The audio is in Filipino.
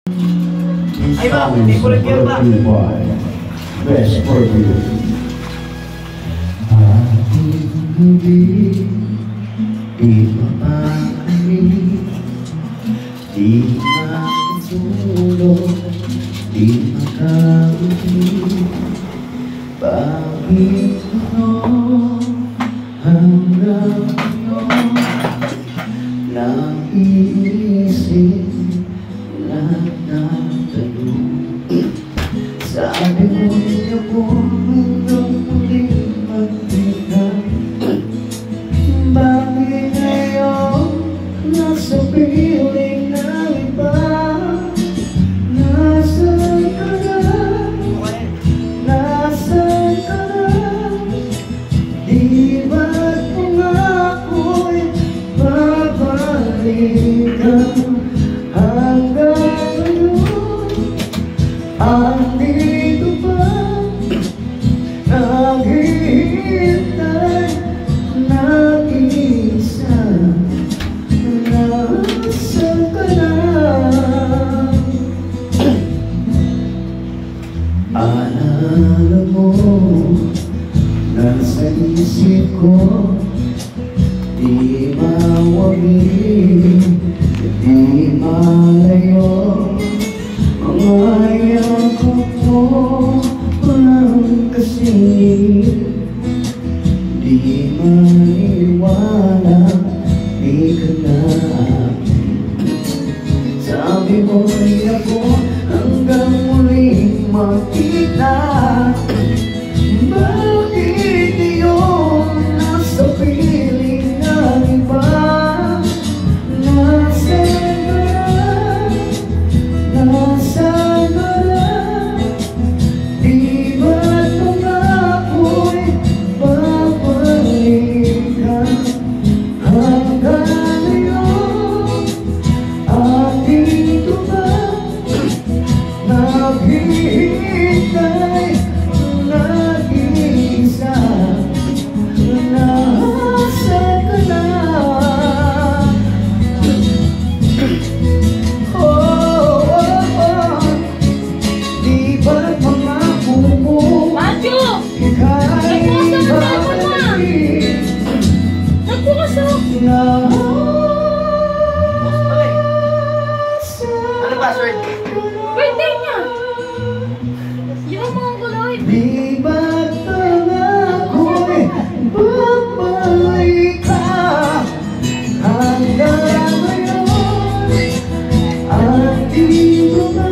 Ay ba, may kulit yan ba? Best for you. Hindi mapahali, di makatulog, di makabuti. Bakit hanggang naiisip lahat ng tanong. Sabi mo niya po hanggang muling magbilang. Bakit ngayon nasa piling na iba? Nasaan ka na? Nasaan ka na? Di ba't pangako'y babalikan? Hanggang ngayon andito pa, naghihintay, nag-iisa. Nasaan ka na? Alala mo, nasa isip ko, di mawagi, di malayo. Mga yakap mo, walang kasing, di maiwala, di ka na. Sabi mo rin ako hanggang muling makita. Bakit yun nasa piling ng iba? Nasaan ka na? Nasaan ka na? Di ba't pangako'y babalikan? Hanggang ngayon andito ba, naghihintay, nag-iisa. Nasaan ka na? Di ba't pangako mo ika'y babalik? Ano password? Birthday niya! Yun ang mga kuloy. Di ba't pangako'y babalik ka? Hanggang ngayon andito ba,